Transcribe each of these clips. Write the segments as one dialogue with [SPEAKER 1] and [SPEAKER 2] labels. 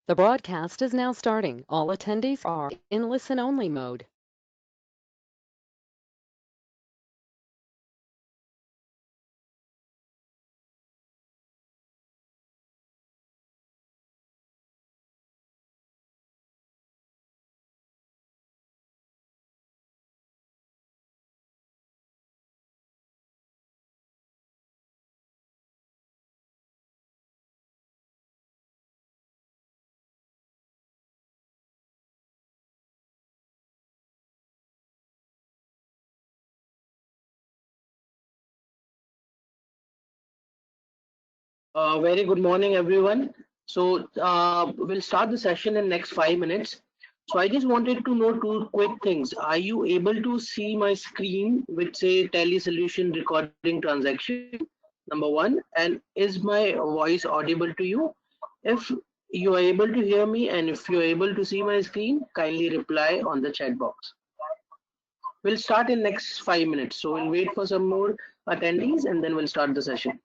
[SPEAKER 1] The broadcast is now starting. All attendees are in listen-only mode.
[SPEAKER 2] Very good morning, everyone. We'll start the session in next 5 minutes. So I just wanted to know two quick things. Are you able to see my screen which say Tally Solution Recording Transaction? Number one. And is my voice audible to you? If you are able to hear me and if you're able to see my screen, kindly reply on the chat box. We'll start in next 5 minutes. So we'll wait for some more attendees and then we'll start the session.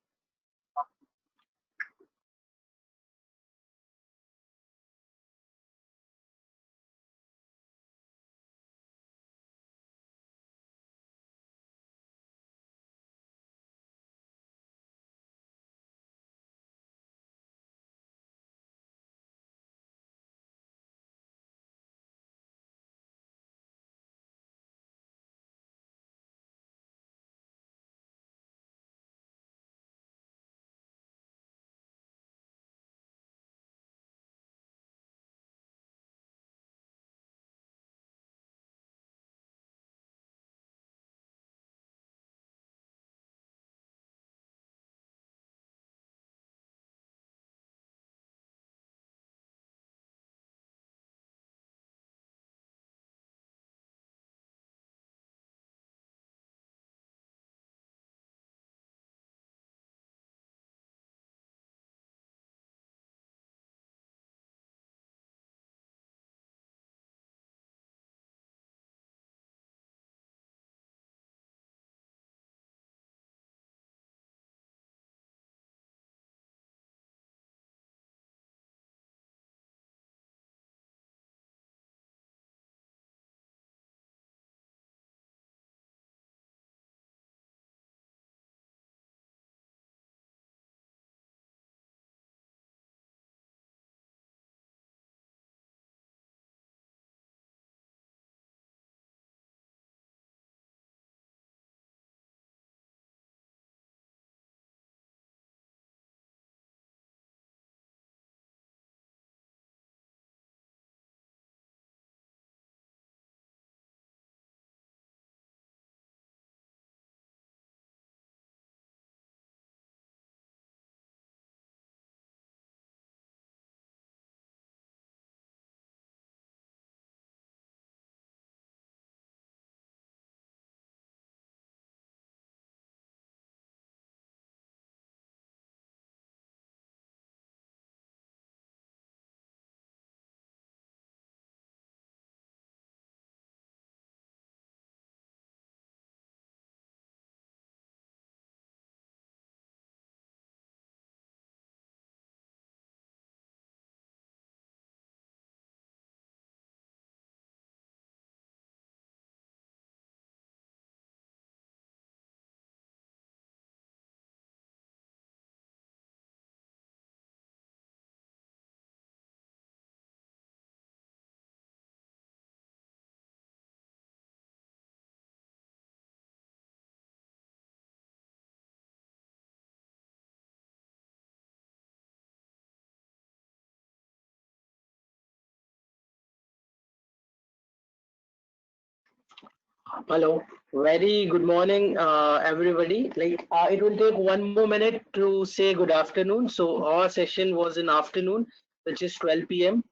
[SPEAKER 2] Hello, very good morning, everybody. It will take one more minute to say good afternoon. So our session was in afternoon, which is 12 p.m.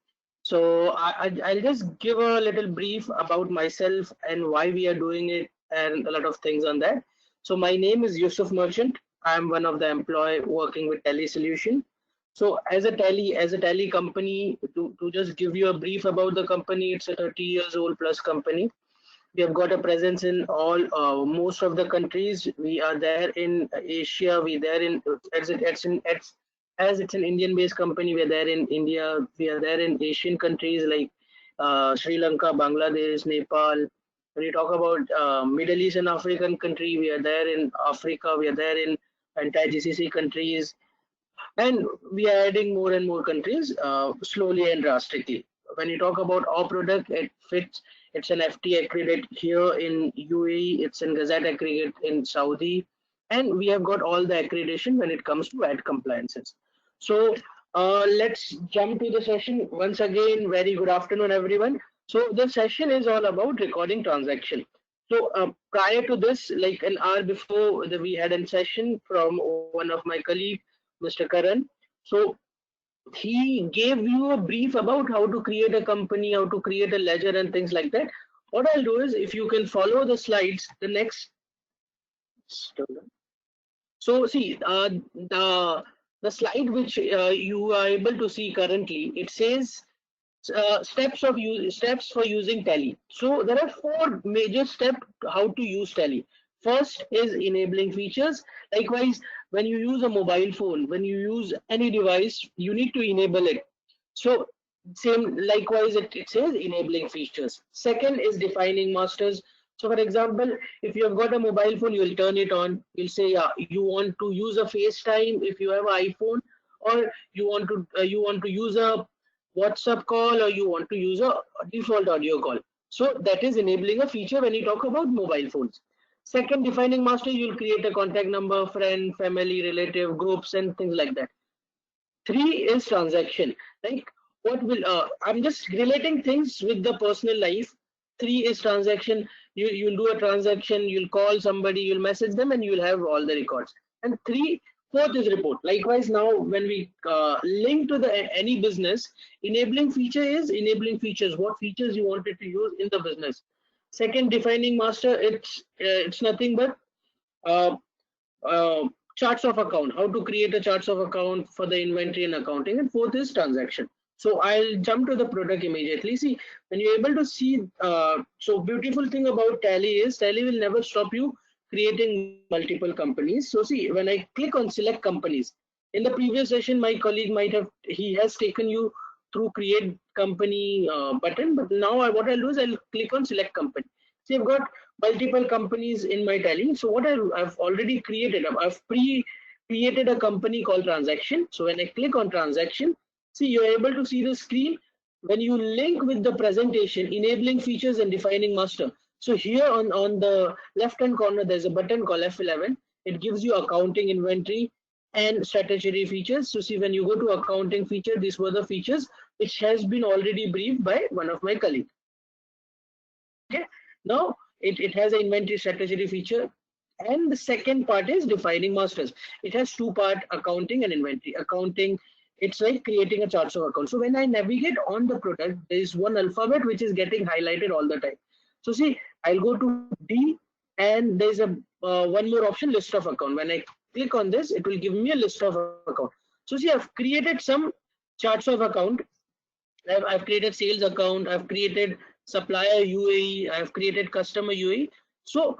[SPEAKER 2] So I'll just give a little brief about myself and why we are doing it, and a lot of things on that. So my name is Yusuf Merchant. I'm one of the employee working with Tally Solution. So as a Tally company, to just give you a brief about the company, it's a 30 years old plus company. We have got a presence in all most of the countries. We are there in Asia. We there in it's as it's an Indian-based company, we are there in India, we are there in Asian countries like Sri Lanka, Bangladesh, Nepal. When you talk about Middle East and African country, we are there in Africa, we are there in anti-GCC countries, and we are adding more and more countries slowly and drastically. When you talk about our product, it fits. It's an FT accredited here in UAE. It's an Gazette accredited in Saudi, and we have got all the accreditation when it comes to ad compliances. So let's jump to the session once again. Very good afternoon, everyone. So the session is all about recording transaction. So prior to this, like an hour before, we had a session from one of my colleagues, Mr. Karan. So he gave you a brief about how to create a company, how to create a ledger and things like that. What I'll do is, if you can follow the slides, the next. So see, the slide which you are able to see currently, it says steps for using Tally. So there are four major steps how to use Tally. First is enabling features. Likewise, when you use a mobile phone, when you use any device, you need to enable it. So same likewise it says enabling features. Second is defining masters. So for example, if you have got a mobile phone, you will turn it on. You'll say, yeah, you want to use a FaceTime if you have an iPhone, or you want to use a WhatsApp call, or you want to use a default audio call. So that is enabling a feature when you talk about mobile phones. Second, defining master, you'll create a contact number, friend, family, relative, groups, and things like that. Three is transaction. Like what will I'm just relating things with the personal life. Three is transaction. You'll do a transaction, you'll call somebody, you'll message them, and you'll have all the records. And fourth is report. Likewise, now when we link to the any business, enabling feature is enabling features. What features you wanted to use in the business. Second, defining master. It's nothing but uh, uh, charts of account, how to create a charts of account for the inventory and accounting. And fourth is transaction. So I'll jump to the product immediately. See, when you're able to see, so beautiful thing about Tally is Tally will never stop you creating multiple companies. So see, when I click on select companies, in the previous session, my colleague he has taken you through create company button, but now what I'll do is I'll click on select company. See, I've got multiple companies in my Tally. So what I've already created, I've created a company called transaction. So when I click on transaction, see, you're able to see the screen. When you link with the presentation, enabling features and defining master. So here on the left hand corner, there's a button called F11. It gives you accounting, inventory, and statutory features. So see, when you go to accounting feature, these were the features which has been already briefed by one of my colleagues. Okay, now it has an inventory statutory feature, and the second part is defining masters. It has two part, accounting and inventory. Accounting, it's like creating a charts of account. So when I navigate on the product, there is one alphabet which is getting highlighted all the time. So see, I'll go to D, and there's a one more option, list of account. When I click on this, it will give me a list of account. So see, I've created some charts of account. I've created sales account, I've created supplier UAE, I've created customer UAE. So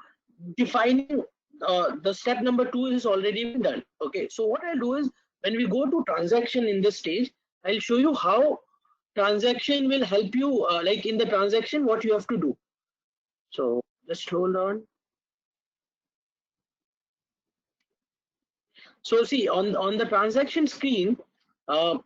[SPEAKER 2] defining the step number 2 is already been done. Okay, so what I'll do is, when we go to transaction in this stage, I'll show you how transaction will help you, like in the transaction, what you have to do. So just hold on. So see, on the transaction screen, uh,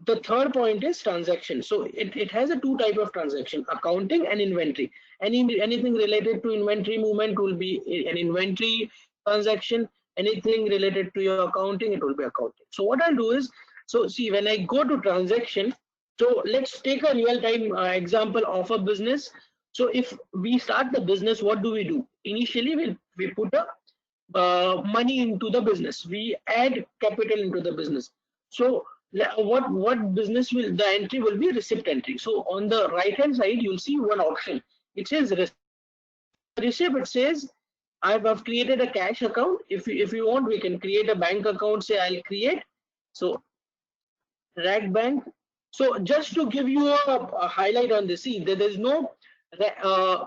[SPEAKER 2] the third point is transaction. So it has a two type of transaction, accounting and inventory. Anything related to inventory movement will be an inventory transaction. Anything related to your accounting, it will be accounting. So what I'll do is, so see, when I go to transaction, so let's take a real time example of a business. So if we start the business, what do? Initially, we put a money into the business. We add capital into the business. So what business will, the entry will be receipt entry. So on the right hand side, you'll see one option. It says receipt. It says I've created a cash account. If you want, we can create a bank account. Say I'll create. So rag bank. So just to give you a highlight on this, see, there's no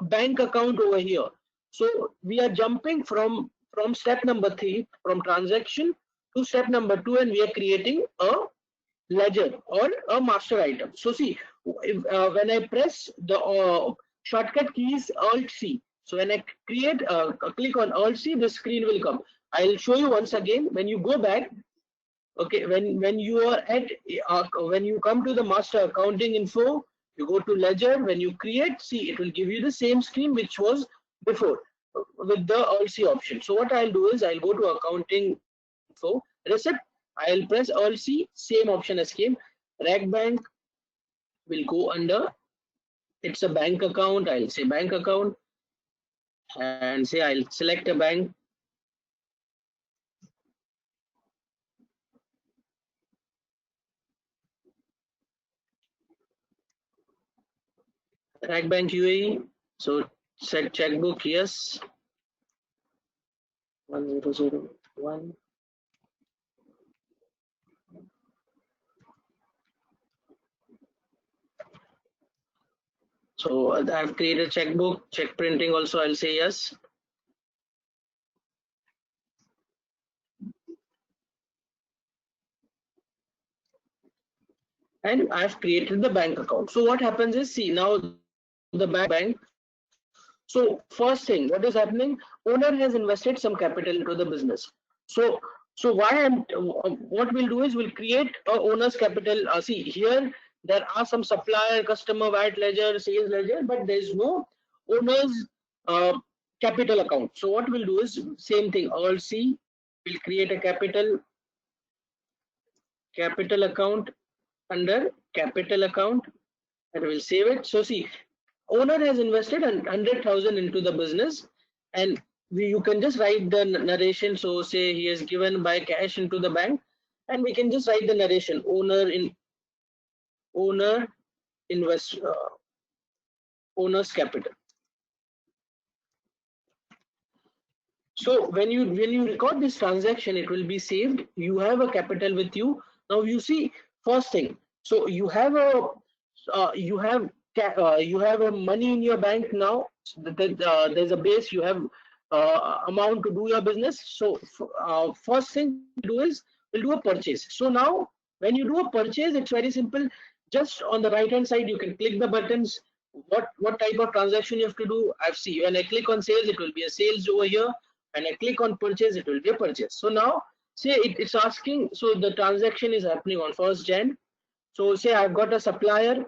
[SPEAKER 2] bank account over here. So we are jumping from step number 3, from transaction to step number 2 and we are creating a ledger or a master item. So see, when I press the shortcut key is Alt C. So when I create, click on Alt C, the screen will come. I'll show you once again. When you go back, okay, when you are at when you come to the master accounting info, you go to ledger. When you create, see, it will give you the same screen which was before with the Alt C option. So what I'll do is I'll go to accounting info receipt. I'll press Alt C, same option as came. Rag bank will go under. It's a bank account. I'll say bank account and say I'll select a bank. Rag bank UAE. So set checkbook yes. 1001. So I've created checkbook, check printing also I'll say yes. And I've created the bank account. So what happens is, see, now the bank. So first thing, what is happening? Owner has invested some capital into the business. So what we'll do is we'll create a owner's capital. See here there are some supplier, customer, VAT ledger, sales ledger, but there is no owner's uh, capital account. So what we'll do is same thing. All C, we'll create a capital account under capital account and we'll save it. So see, owner has invested 100,000 into the business and you can just write the narration. So say he has given by cash into the bank and we can just write the narration. Owner invest owner's capital. So when you record this transaction, it will be saved. You have a capital with you. Now you see first thing. So you have a you have a money in your bank now. There's a base. You have amount to do your business. So first thing we'll do is we'll do a purchase. So now when you do a purchase, it's very simple. Just on the right hand side, you can click the buttons. What type of transaction you have to do? I've seen when I click on sales, it will be a sales over here. When I click on purchase, it will be a purchase. So now say it's asking, so the transaction is happening on 1st Jan. So say I've got a supplier,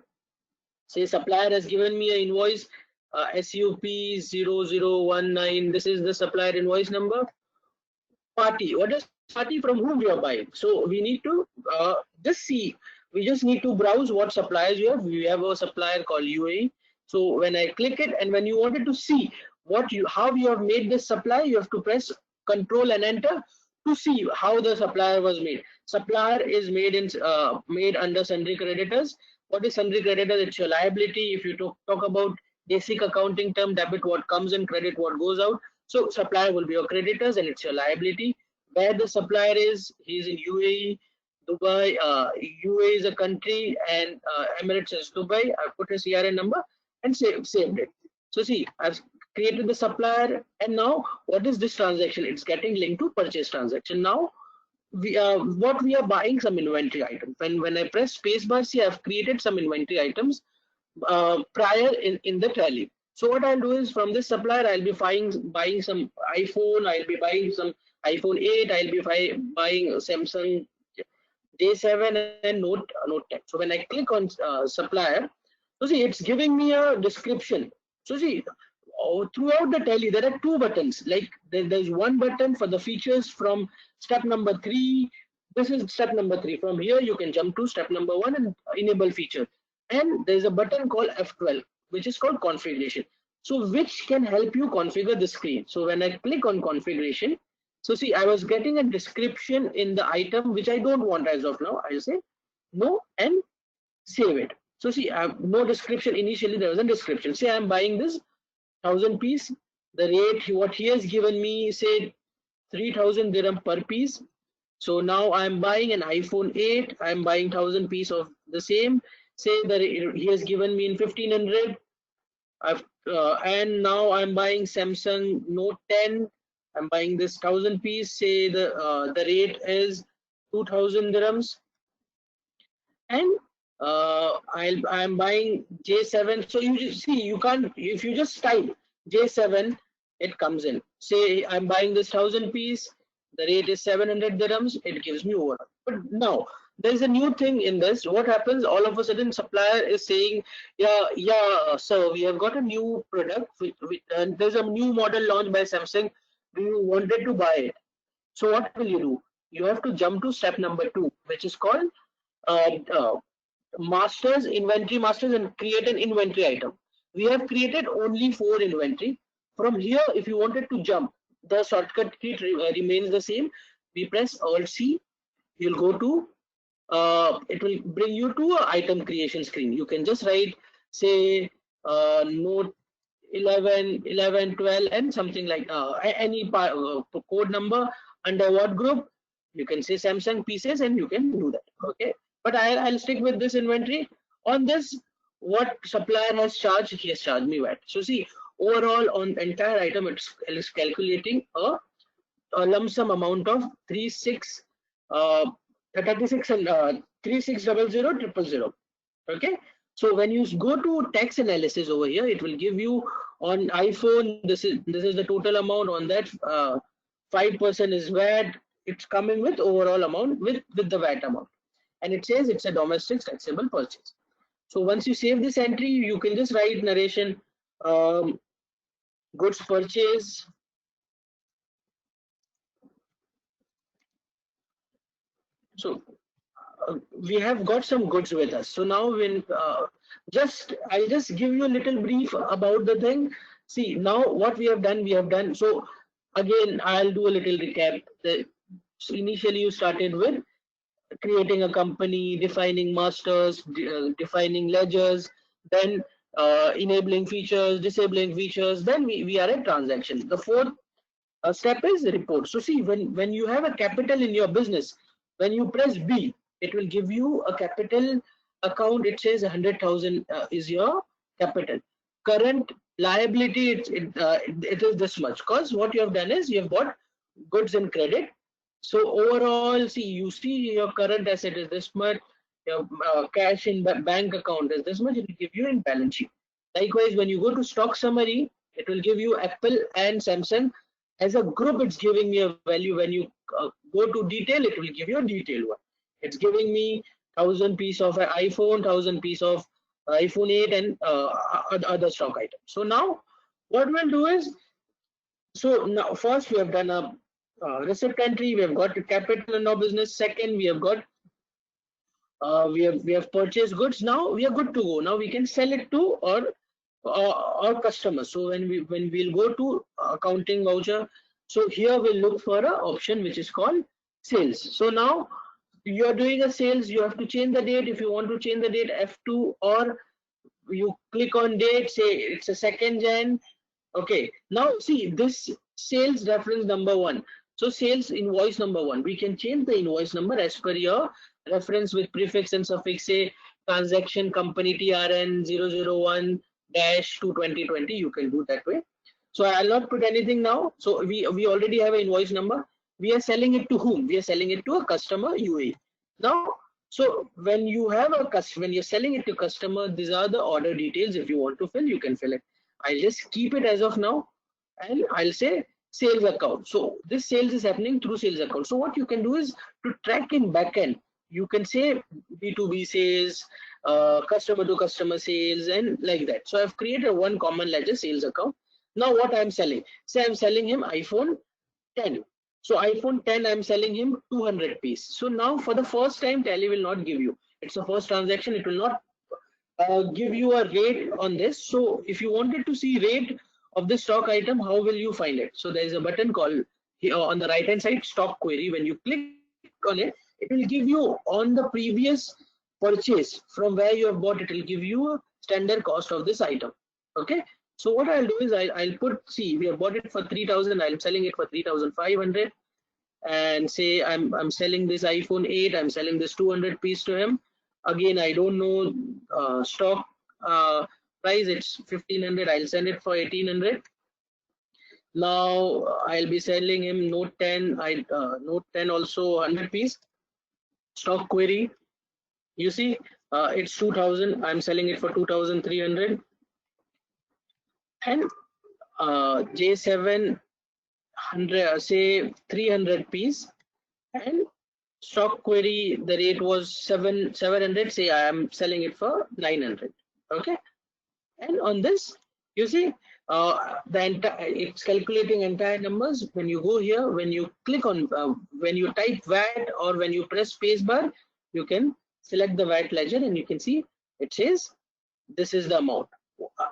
[SPEAKER 2] say supplier has given me an invoice SUP0019. This is the supplier invoice number. Party, what is party, from whom we are buying? So we need to just see, we just need to browse what suppliers we have a supplier called UAE. So when I click it and when you wanted to see how you have made this supply, you have to press control and enter to see how the supplier was made. Supplier is made under sundry creditors. What is sundry creditors? It's your liability. If you talk about basic accounting term, debit what comes in, credit what goes out. So supplier will be your creditors and it's your liability. Where the supplier is, he's in UAE, Dubai. UAE is a country and Emirates is Dubai. I put his CRN number and saved it. So see, I've created the supplier and now what is this transaction? It's getting linked to purchase transaction. Now what we are buying some inventory item. When I press spacebar, see I've created some inventory items prior in the tally. So what I'll do is from this supplier, I'll be buying some iPhone, I'll be buying some iPhone 8, I'll be buying Samsung J7 and Note 10. So when I click on supplier, so see it's giving me a description. So see throughout the tally there are two buttons. Like there's one button for the features from step number 3. This is step number 3. From here you can jump to step number 1 and enable feature. And there's a button called F12 which is called configuration. So which can help you configure the screen. So when I click on configuration, so see I was getting a description in the item which I don't want as of now. I'll say no and save it. So see I have no description. Initially there was a description. Say I'm buying this 1000 piece. The rate what he has given me, say 3000 dirham per piece. So now I'm buying an iPhone 8. I'm buying 1000 piece of the same. Say that he has given me in 1500. And now I'm buying Samsung Note 10. I'm buying this 1,000 piece. Say the rate is 2,000 dirhams, and I'm buying J7. So you just see, you can't, if you just type J7, it comes in. Say I'm buying this 1,000 piece, the rate is 700 dirhams, it gives me overall. But now there's a new thing in this. What happens? All of a sudden, supplier is saying, yeah, so we have got a new product, and there's a new model launched by Samsung. Do you wanted to buy it? So what will you do? You have to jump to step number 2, which is called uh, masters, inventory masters, and create an inventory item. We have created only 4 inventory. From here, if you wanted to jump, the shortcut key remains the same. We press Alt C. You'll go to, it will bring you to a item creation screen. You can just write, say, note 11, 11, 12, and something like any code number under what group. You can say Samsung pieces and you can do that. Okay, but I'll stick with this inventory. On this, what supplier has charged, he has charged me VAT. So see, overall on entire item, it's calculating a lump sum amount of 36 and 3600 000. Okay, so when you go to tax analysis over here, it will give you on iPhone, this is the total amount. On that, 5% is VAT. It's coming with overall amount with the VAT amount, and it says it's a domestic taxable purchase. So once you save this entry, you can just write narration, um, goods purchase. So we have got some goods with us. So now when I'll just give you a little brief about the thing. See, now what we have done. So again, I'll do a little recap. So initially you started with creating a company, defining masters, defining ledgers, then enabling features, disabling features, then we are at transaction. The fourth step is report. So see, when you have a capital in your business, when you press B, it will give you a capital account. It says 100,000 is your capital. Current liability, it is this much, because what you have done is you have got goods and credit. So overall, see, you see your current asset is this much, your cash in bank account is this much. It will give you in balance sheet. Likewise, when you go to stock summary, it will give you Apple and Samsung as a group. It's giving me a value. When you go to detail, it will give you a detailed one. It's giving me 1,000 piece of iPhone, 1,000 piece of iPhone 8, and other stock items. So now what we'll do is, so now first we have done a receipt entry. We have got capital in our business. Second, we have got we have purchased goods. Now we are good to go. Now we can sell it to our customers. So when we'll go to accounting voucher, so here we'll look for a option which is called sales. So now you are doing a sales, you have to change the date. If you want to change the date, F2, or you click on date, say it's a 2nd Jan. Okay, now see this sales reference number 1. So sales invoice number 1, we can change the invoice number as per your reference with prefix and suffix. Say transaction company TRN 001 to 2020, you can do that way. So I'll not put anything now. So we already have an invoice number. We are selling it to whom? We are selling it to a customer, UAE. Now, so when you have a customer, when you're selling it to customer, these are the order details. If you want to fill, you can fill it. I'll just keep it as of now, and I'll say sales account. So this sales is happening through sales account. So what you can do is to track in backend. You can say B2B sales, customer to customer sales, and like that. So I've created one common ledger sales account. Now what I'm selling? Say I'm selling him iPhone 10. So iPhone 10, I'm selling him 200 piece. So now for the first time, Tally will not give you. It's the first transaction. It will not give you a rate on this. So if you wanted to see rate of the stock item, how will you find it? So there is a button called here on the right hand side, stock query. When you click on it, it will give you on the previous purchase from where you have bought. It will give you a standard cost of this item. Okay. So what I'll do is I'll put, see, we have bought it for 3,000. I'm selling it for 3,500, and say I'm selling this iPhone 8. I'm selling this 200 piece to him. Again, I don't know stock price. It's 1,500. I'll send it for 1,800. Now I'll be selling him note 10. Note 10 also 100 piece. Stock query. You see, it's 2000. I'm selling it for 2300. And J7 100, say 300 piece. And stock query, the rate was 700. Say I am selling it for 900. Okay. And on this, you see, the entire it's calculating entire numbers. When you go here, when you click on, when you type VAT or when you press spacebar, you can select the VAT ledger and you can see it says this is the amount.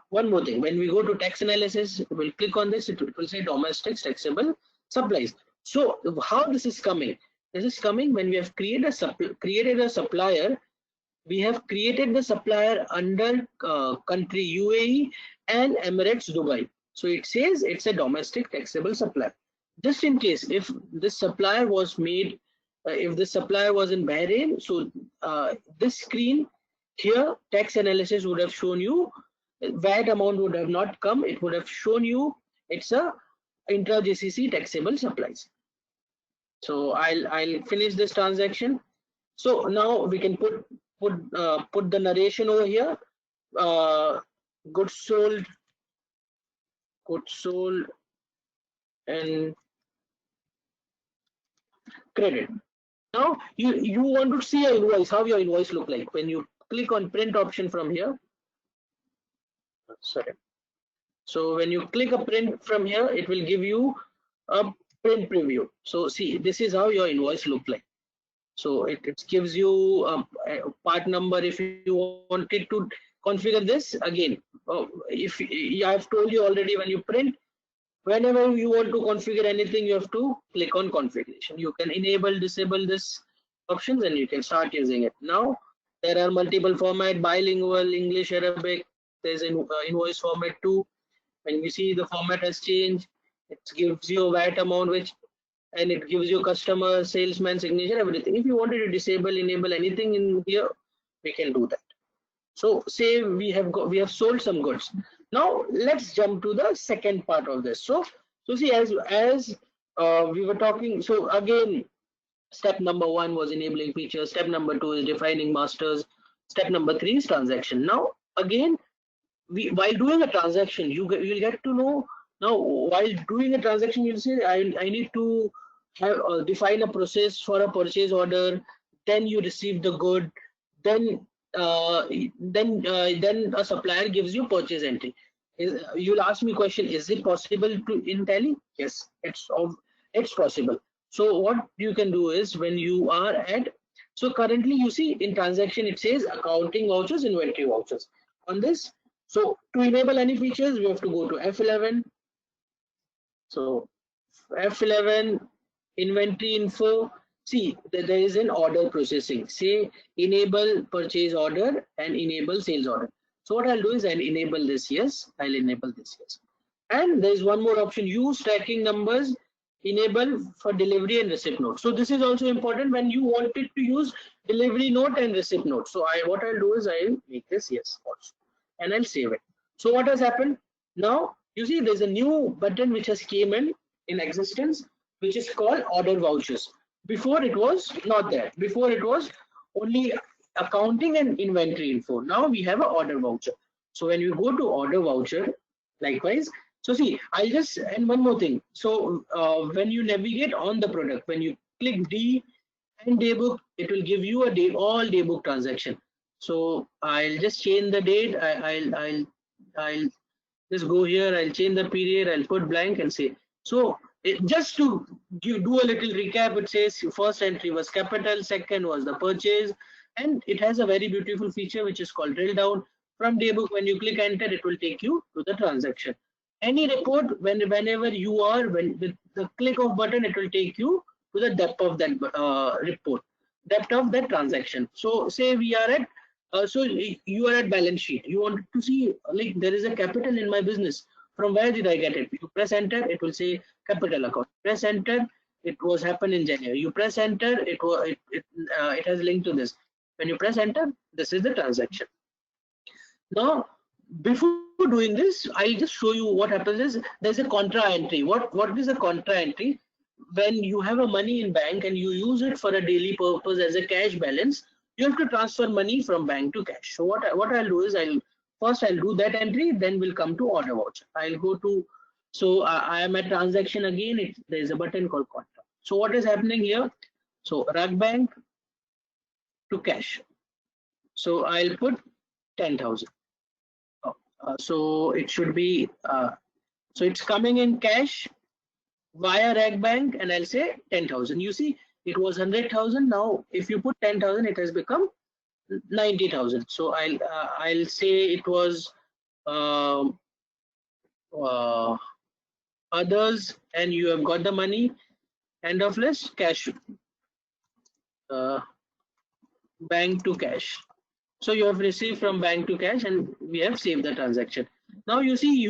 [SPEAKER 2] One more thing, when we go to tax analysis, we'll click on this. It will say domestic taxable supplies. So how this is coming? This is coming when we have created a supplier. We have created the supplier under country UAE and Emirates Dubai. So it says it's a domestic taxable supplier. Just in case if this supplier was made, if the supplier was in Bahrain, so this screen here, tax analysis would have shown you VAT amount would have not come. It would have shown you it's a intra GCC taxable supplies. So I'll finish this transaction. So now we can put the narration over here. Goods sold, and credit. Now you want to see your invoice, how your invoice look like. When you click on print option from here, sorry. So when you click a print from here, it will give you a print preview. So see, this is how your invoice look like. So it gives you a part number if you wanted to configure this again. If I've told you already, when you print, whenever you want to configure anything, you have to click on configuration. You can enable, disable this options, and you can start using it. Now there are multiple format: bilingual, English, Arabic. There's an invoice format too. When you see the format has changed, it gives you a VAT amount, which and it gives you customer, salesman signature, everything. If you wanted to disable, enable anything in here, we can do that. So say we have sold some goods. Now let's jump to the second part of this. So see, as we were talking, so again, step number 1 was enabling features. Step number 2 is defining masters. Step number 3 is transaction. Now again, while doing a transaction, you'll get to know. Now while doing a transaction, you'll say I need to have define a process for a purchase order. Then you receive the good. Then then a supplier gives you purchase entry. You'll ask me question: is it possible to in Tally? Yes, it's possible. So what you can do is, when you are at, so currently you see in transaction it says accounting vouchers, inventory vouchers. On this, so to enable any features, we have to go to F11. So F11, inventory info. See, there is an order processing. Say enable purchase order and enable sales order. So what I'll do is I'll enable this. Yes, I'll enable this. Yes. And there is one more option: use tracking numbers, enable for delivery and receipt note. So this is also important when you wanted to use delivery note and receipt note. So what I'll do is I'll make this yes also, and I'll save it. So what has happened now? You see, there's a new button which has came in existence, which is called order vouchers. Before it was not there. Before it was only accounting and inventory info. Now we have an order voucher. So when you go to order voucher, likewise. So see, I'll just, and one more thing. So when you navigate on the product, when you click D and daybook, it will give you a all daybook transaction. So I'll just change the date. I'll just go here. I'll change the period. I'll put blank and say. So just to do a little recap, it says first entry was capital, second was the purchase, and it has a very beautiful feature which is called drill down. From daybook, when you click enter, it will take you to the transaction. Any report, whenever you are, when with the click of button, it will take you to the depth of that report, depth of that transaction. So say we are at, so you are at balance sheet. You want to see like there is a capital in my business. From where did I get it? You press enter, it will say capital account. Press enter, it was happened in January. You press enter, it has linked to this. When you press enter, this is the transaction. Now, before doing this, I'll just show you what happens is there's a contra entry. What is a contra entry? When you have a money in bank and you use it for a daily purpose as a cash balance, you have to transfer money from bank to cash. So what I'll do is I'll do that entry, then we'll come to order voucher. I'll go to, so I am at transaction again. There's a button called contra. So what is happening here? So rag bank to cash. So I'll put 10,000. So it should be so it's coming in cash via rag bank, and I'll say 10,000. You see, it was 100,000. Now if you put 10,000, it has become 90,000. So I'll say it was um, others, and you have got the money. End of list, cash, uh, bank to cash. So you have received from bank to cash, and we have saved the transaction. Now you see,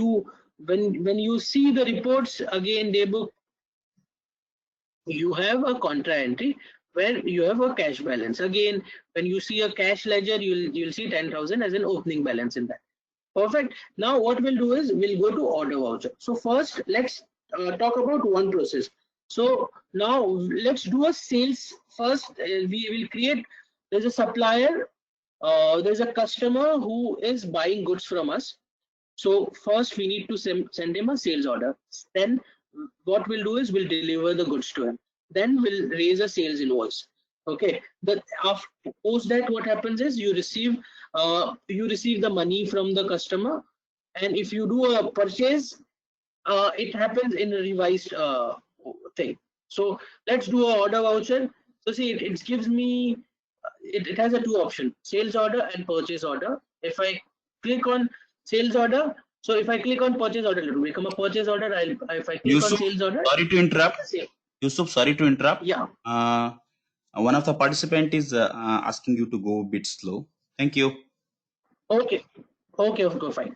[SPEAKER 2] when you see the reports again, daybook, you have a contra entry where you have a cash balance. Again, when you see a cash ledger, you'll see 10,000 as an opening balance in that. Perfect. Now what we'll do is we'll go to order voucher. So first, let's talk about one process. So now let's do a sales first. We will create. There's a supplier. There's a customer who is buying goods from us. So first we need to send him a sales order. Then what we'll do is we'll deliver the goods to him. Then we'll raise a sales invoice. Okay. But after post that, what happens is you receive the money from the customer, and if you do a purchase, it happens in a revised thing. So let's do a order voucher. So see, it gives me it has a two option: sales order and purchase order. If I click on sales order, so if I click on purchase order, it will become a purchase order. If I click on
[SPEAKER 3] Yusuf,
[SPEAKER 2] sales order,
[SPEAKER 3] sorry to interrupt. Yusuf, sorry to interrupt.
[SPEAKER 2] Yeah.
[SPEAKER 3] One of the participant is asking you to go a bit slow. Thank you.
[SPEAKER 2] Okay. Fine.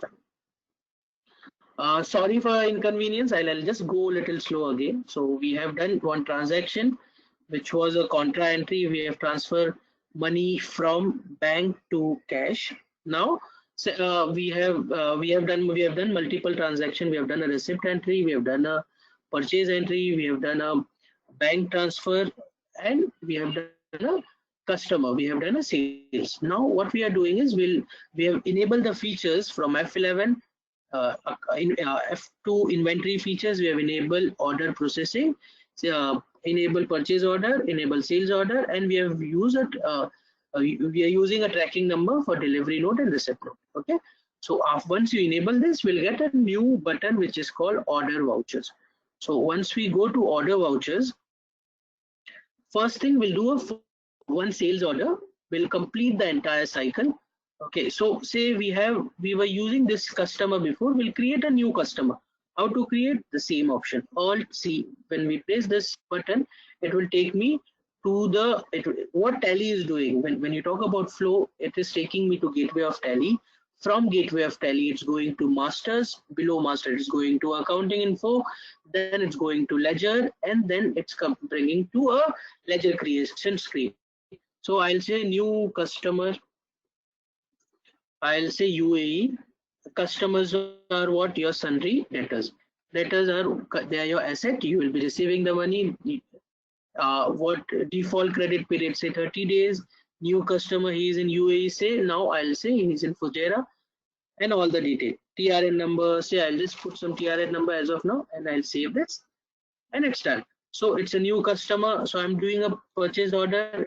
[SPEAKER 2] Sorry for inconvenience. I'll just go a little slow again. So we have done one transaction, which was a contra entry. We have transferred money from bank to cash. Now we have done multiple transactions. We have done a receipt entry. We have done a purchase entry. We have done a bank transfer, and we have done a customer. We have done a sales. Now what we are doing is we have enabled the features from F11. In F2 inventory features, we have enabled order processing, enable purchase order, enable sales order, and we have used it. We are using a tracking number for delivery note and receipt note. Okay, so once you enable this, we'll get a new button which is called order vouchers. So once we go to order vouchers, first thing we'll do one sales order. We'll complete the entire cycle. Okay, so say we were using this customer before, we'll create a new customer. How to create? The same option, Alt C. When we press this button, it will take me to what Tally is doing. When you talk about flow, it is taking me to gateway of Tally. From gateway of Tally, it's going to masters. Below master, it's going to accounting info. Then it's going to ledger, and then it's bringing to a ledger creation screen. So I'll say new customer. I'll say UAE. Customers are what? Your sundry debtors. Debtors they are your asset. You will be receiving the money. What default credit period? Say 30 days. New customer, he is in UAE. Say now I'll say he's in Fujairah, and all the detail. TRN number. Say I'll just put some TRN number as of now, and I'll save this, and it's done. So it's a new customer. So I'm doing a purchase order.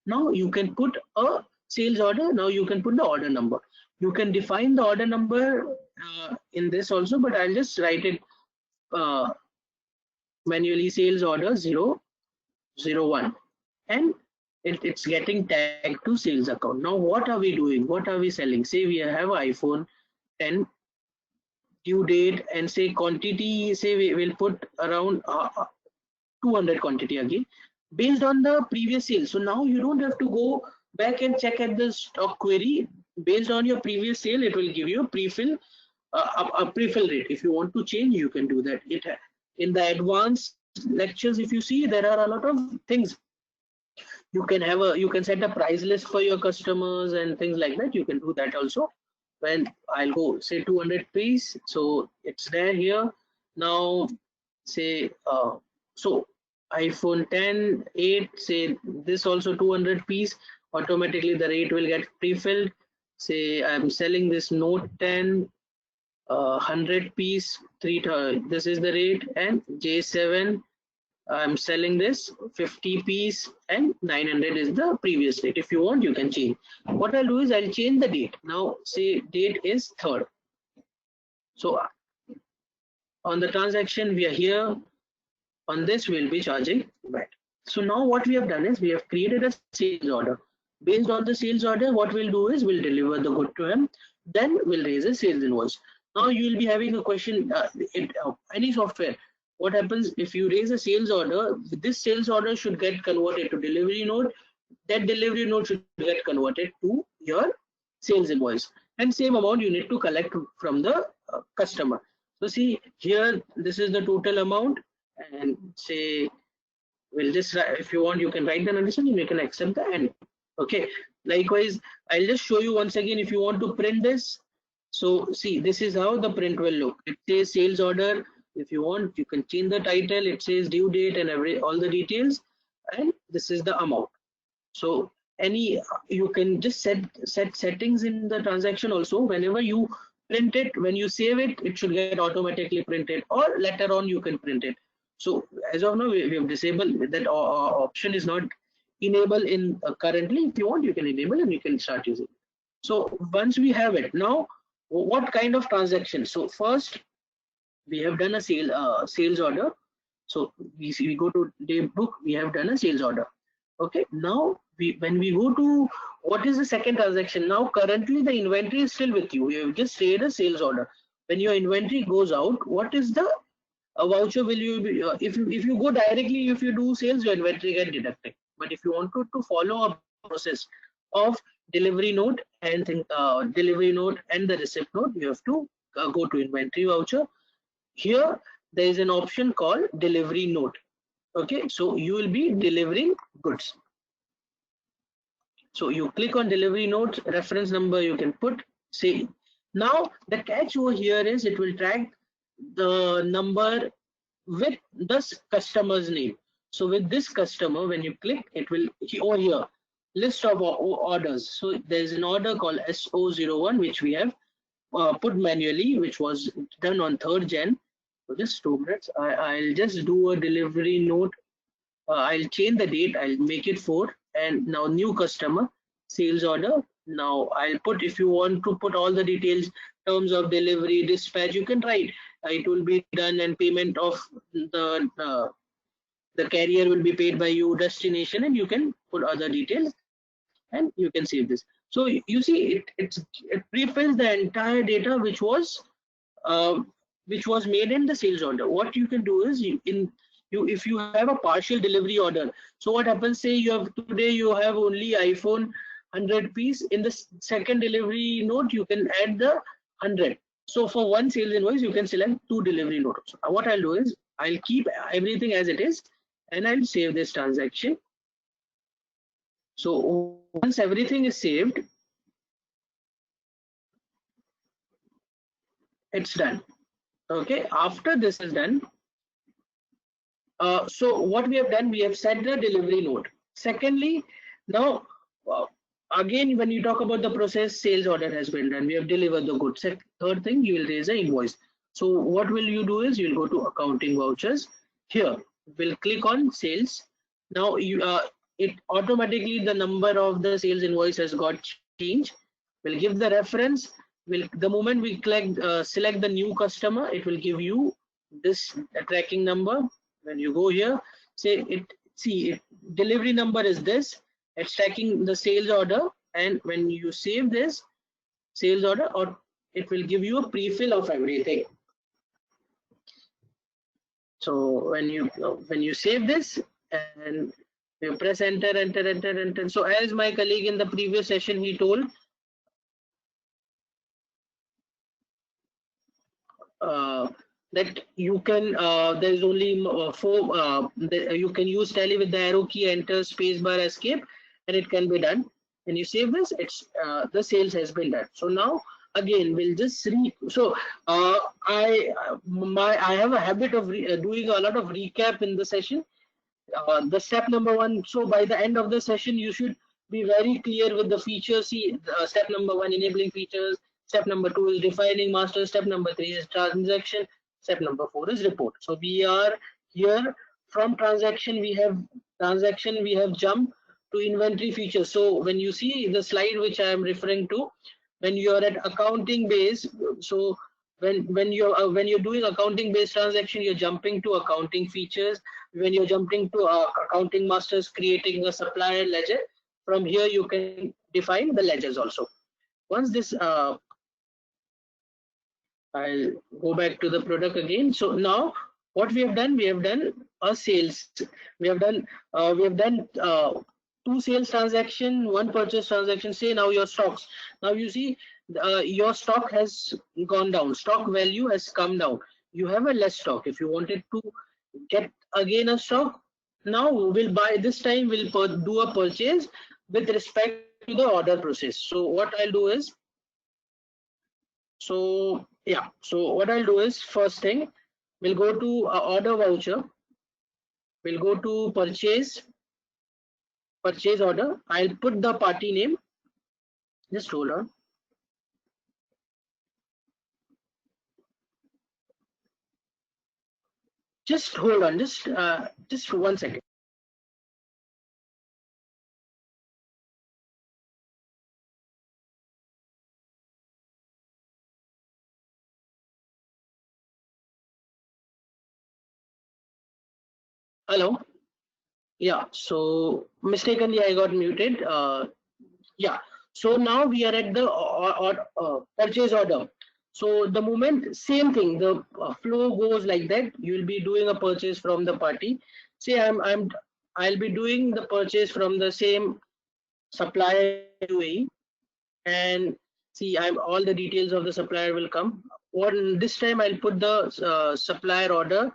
[SPEAKER 2] Now you can put a sales order. Now you can put the order number. You can define the order number in this also, but I'll just write it manually. Sales order 001, and it's getting tagged to sales account. Now what are we doing? What are we selling? Say we have iPhone 10, due date, and say quantity. Say we will put around 200 quantity again, based on the previous sale. So now you don't have to go back and check at the stock query. Based on your previous sale, it will give you a prefill rate. If you want to change, you can do that. In the advanced lectures, if you see, there are a lot of things. You can set a price list for your customers and things like that. You can do that also. when I'll go say 200 piece, so it's there here. Now say so iPhone 10, 8, say this also 200 piece, automatically the rate will get pre-filled. Say I'm selling this Note 10 100 piece, this is the rate, and J7 I'm selling this 50 piece and 900 is the previous rate. If you want, you can change. What I'll do is I'll change the date. Now say date is 3rd. So on the transaction we are here, on this we'll be charging VAT. So now what we have done is we have created a sales order. Based on the sales order, what we'll do is we'll deliver the good to him, then we'll raise a sales invoice. Now you will be having a question, any software, what happens if you raise a sales order? This sales order should get converted to delivery note. That delivery note should get converted to your sales invoice, and same amount you need to collect from the customer. So see here, this is the total amount, and say we'll just, if you want, you can write the notation and you can accept the end. Okay, likewise I'll just show you once again if you want to print this. So see, this is how the print will look. It says sales order. If you want, you can change the title. It says due date and all the details, and this is the amount. So you can just set settings in the transaction also. Whenever you print it, when you save it, it should get automatically printed, or later on you can print it. So as of now we have disabled that, option is not enabled in currently. If you want, you can enable and you can start using it. So once we have it, now what kind of transaction? So first we have done a sales order. So we go to date book, we have done a sales order. Okay, now when we go to what is the second transaction, now currently the inventory is still with you. You have just created a sales order. When your inventory goes out, what is the voucher will you be, if you go directly, if you do sales, your inventory get deducted. But if you want to follow a process of delivery note and delivery note and the receipt note, you have to go to inventory voucher. Here there is an option called delivery note. Okay, so you will be delivering goods. So you click on delivery note, reference number you can put. Say now the catch over here is it will track the number with the customer's name. So with this customer, when you click, it will over here list of orders. So there is an order called SO01 which we have put manually, which was done on 3rd Jan. So just 2 minutes. I'll just do a delivery note. I'll change the date. I'll make it 4, and now new customer sales order. Now I'll put, if you want to put all the details, terms of delivery, dispatch, you can write. It will be done and payment of the carrier will be paid by you, destination, and you can put other details and you can save this. So you see it pre-fills the entire data which was made in the sales order. What you can do is if you have a partial delivery order, so what happens, say you have today you have only iPhone 100 piece, in the second delivery note you can add the 100. So for one sales invoice you can select 2 delivery notes. What I'll do is I'll keep everything as it is and I'll save this transaction. So once everything is saved, it's done. Okay, after this is done, so what we have done, we have set the delivery note. Secondly, now again when you talk about the process, sales order has been done, we have delivered the goods. Third thing, you will raise an invoice. So what will you do is you'll go to accounting vouchers. Here we'll click on sales. Now it automatically the number of the sales invoice has got changed. We'll give the reference. The moment we select the new customer, it will give you this tracking number. When you go here, say delivery number is this, it's tracking the sales order, and when you save this sales order, or it will give you a pre-fill of everything. So when you save this and you press enter. So as my colleague in the previous session he told, that you can there is only 4 you can use Tally with the arrow key, enter, spacebar, escape, and it can be done. When you save this, it's the sales has been done. So now again we'll just I have a habit of doing a lot of recap in the session. The step number one, so by the end of the session you should be very clear with the features. See, step number one, enabling features. Step number two is defining master. Step number three is transaction. Step number four is report. So we are here from transaction we have jumped to inventory features. So when you see the slide which I am referring to, when you are at accounting base, so when you're doing accounting based transaction, you're jumping to accounting features. When you're jumping to accounting masters, creating a supplier ledger, from here you can define the ledgers also. Once this I'll go back to the product again. So now what we have done a sales. We have done two sales transaction, one purchase transaction. Say now your stocks. Now you see your stock has gone down. Stock value has come down. You have a less stock. If you wanted to get again a stock, now we'll buy. This time we'll do a purchase with respect to the order process. So what I'll do is, so what I'll do is, first thing, we'll go to order voucher. We'll go to purchase order. I'll put the party name. Just hold on. Just hold on. Just 1 second. Hello. Yeah. So mistakenly I got muted. Yeah. So now we are at the purchase order. So the moment, same thing, the flow goes like that. You will be doing a purchase from the party. Say I'll be doing the purchase from the same supplier UAE, and see, all the details of the supplier will come. This time I'll put the supplier order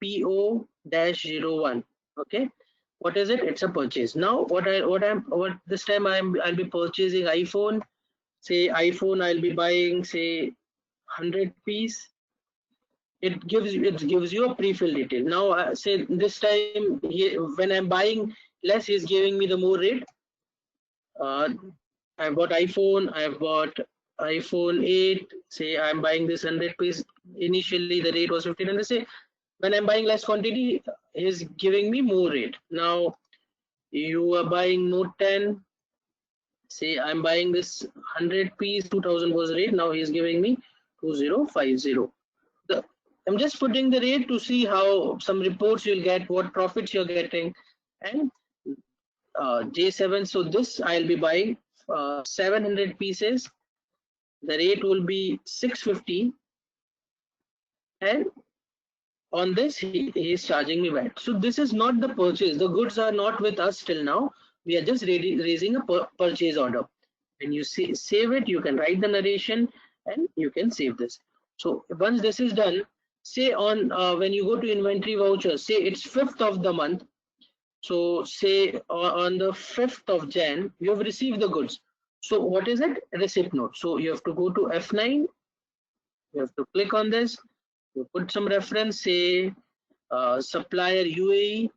[SPEAKER 2] PO-01. Okay. What is it? It's a purchase. Now this time I'll be purchasing iPhone. Say iPhone I'll be buying, say 100 piece. It gives you a pre-fill detail. Now say this time when I'm buying less, he's giving me the more rate. I've bought iPhone 8. Say I'm buying this 100 piece. Initially the rate was 1500. Say when I'm buying less quantity, he's giving me more rate. Now you are buying Note 10. Say I'm buying this 100 piece, 2000 was rate. Now he's giving me 2050. I'm just putting the rate to see how some reports you'll get, what profits you're getting, and J7. So this I'll be buying 700 pieces. The rate will be 650, and on this he is charging me VAT. So this is not the purchase. The goods are not with us till now. We are just raising a purchase order. When you save it, you can write the narration and you can save this. So once this is done, say on when you go to inventory vouchers, say it's 5th of the month. So say on the 5th of Jan, you have received the goods. So what is it? Receipt note. So you have to go to F9. You have to click on this. You put some reference, say supplier UAE.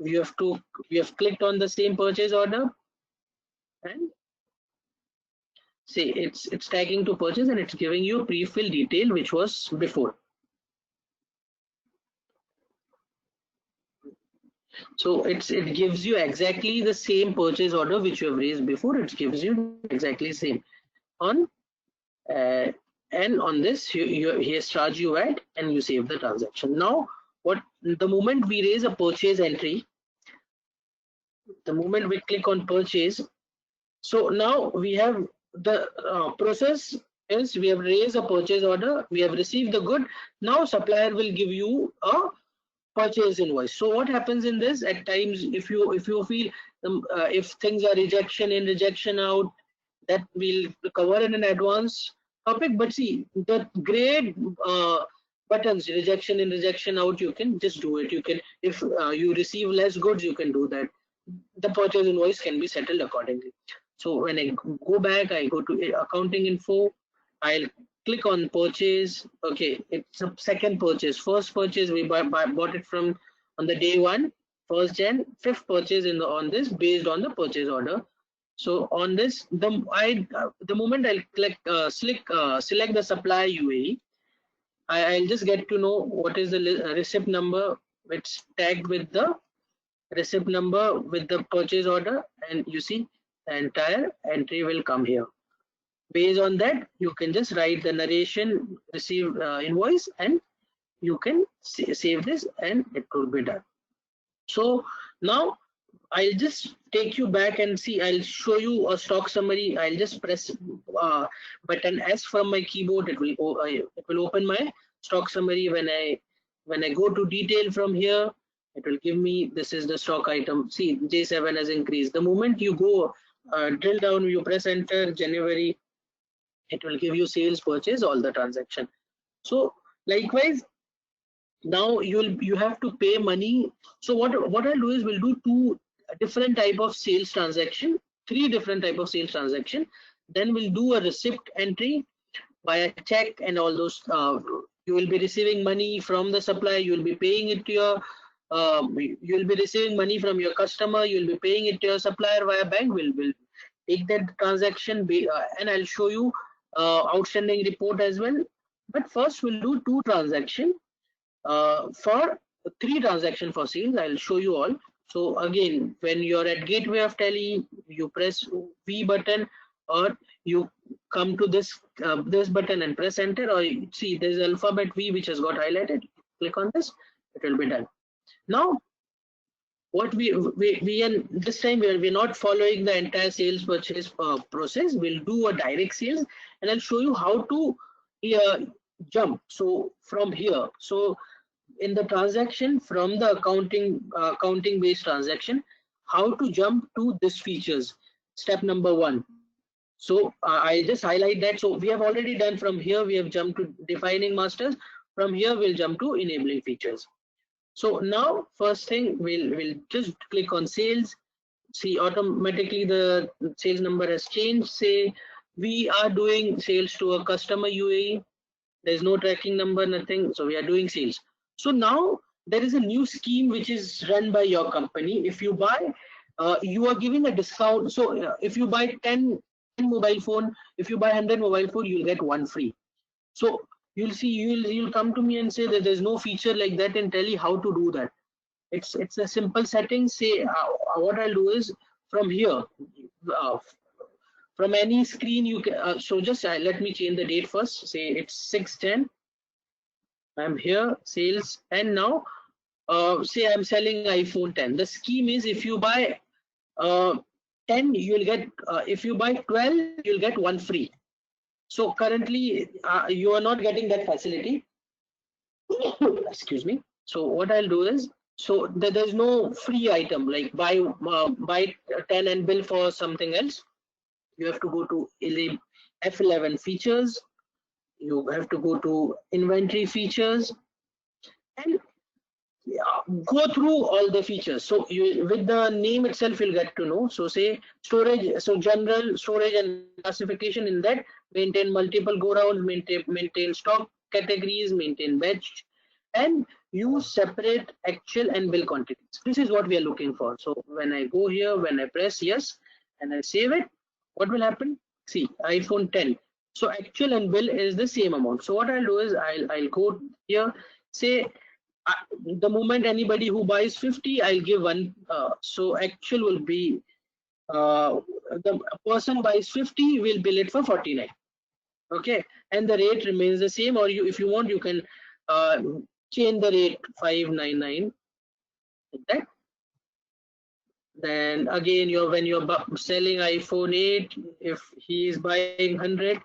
[SPEAKER 2] We have clicked on the same purchase order, and say it's tagging to purchase, and it's giving you a pre-fill detail which was before. So it gives you exactly the same purchase order which you have raised before. It gives you exactly same on and on this he has charged you VAT, and you save the transaction. Now the moment we raise a purchase entry, the moment we click on purchase, so now we have the process is we have raised a purchase order, we have received the good. Now supplier will give you a purchase invoice. So what happens in this, at times if you feel if things are rejection in, rejection out, that we'll cover in an advanced topic. But see, the grade buttons, rejection in, rejection out, you can just do it. You can, if you receive less goods, you can do that. The purchase invoice can be settled accordingly. So when I go back, I go to accounting info. I'll click on purchase. Okay, it's a second purchase. First purchase we bought it from on the day one, first Jan. Fifth purchase in the on this based on the purchase order. So on this, the moment I'll click select the supply UAE, I'll just get to know what is the receipt number. It's tagged with the receipt number with the purchase order, and you see the entire entry will come here. Based on that, you can just write the narration received invoice, and you can save this, and it will be done. So now I'll just take you back and see. I'll show you a stock summary. I'll just press button S from my keyboard. It will open my stock summary. When I go to detail from here, it will give me this is the stock item. See, J7 has increased. The moment you go drill down, you press enter January, it will give you sales, purchase, all the transaction. So likewise, now you have to pay money. So what I'll do is we'll do two different type of sales transaction, three different type of sales transaction. Then we'll do a receipt entry via check and all those. You will be receiving money from the supplier. You will be paying it to your. You will be receiving money from your customer. You will be paying it to your supplier via bank. We'll take that transaction and I'll show you outstanding report as well. But first we'll do two transaction. For three transaction for sales, I'll show you all. So again, when you're at gateway of Tally, you press V button, or you come to this this button and press enter, or you see there's alphabet V which has got highlighted. Click on this, it will be done. Now what we this time we're not following the entire sales purchase process. We'll do a direct sales, and I'll show you how to jump. So from here, so in the transaction from the accounting based transaction, how to jump to this features, step number one. So I just highlight that. So we have already done from here, we have jumped to defining masters. From here we'll jump to enabling features. So now first thing we'll just click on sales. See, automatically the sales number has changed. Say we are doing sales to a customer UAE. There's no tracking number, nothing. So we are doing sales. So now there is a new scheme which is run by your company. If you buy, you are giving a discount. So if you buy 10 mobile phone, if you buy 100 mobile phone, you'll get one free. So you'll see, you'll come to me and say that there's no feature like that in Tally. How to do that? It's a simple setting. Say what I'll do is from here, from any screen you can. So just let me change the date first. Say it's 6/10. I'm here, sales, and now say I'm selling iPhone 10. The scheme is if you buy 10, you'll get if you buy 12, you'll get one free. So currently you are not getting that facility. Excuse me. So what I'll do is, so there's no free item like buy 10 and bill for something else. You have to go to F11 features. You have to go to inventory features and go through all the features. So you, with the name itself, you'll get to know. So say storage, so general storage and classification. In that, maintain multiple go rounds, maintain stock categories, maintain batch, and use separate actual and bill quantities. This is what we are looking for. So when I go here, when I press yes and I save it, what will happen? See, iPhone 10. So actual and bill is the same amount. So what I'll do is I'll go here, say the moment anybody who buys 50, I'll give one. So actual will be the person buys 50 will bill it for 49. Okay, and the rate remains the same. Or you, if you want, you can change the rate 599 like that. Then again, when you're selling iPhone 8, if he is buying 100,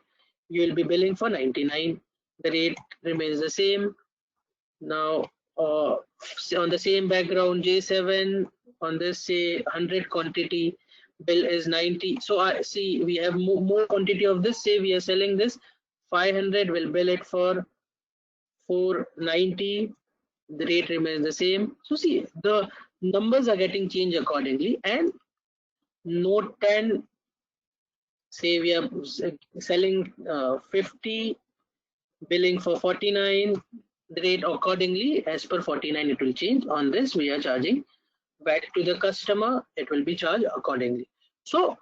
[SPEAKER 2] you will be billing for 99. The rate remains the same. Now on the same background, J7 on this, say 100 quantity, bill is 90. So I see we have more quantity of this. Say we are selling this 500, will bill it for 490. The rate remains the same. So see, the numbers are getting changed accordingly. And note 10, say we are selling 50, billing for 49, the rate accordingly as per 49 it will change. On this we are charging back to the customer, it will be charged accordingly. So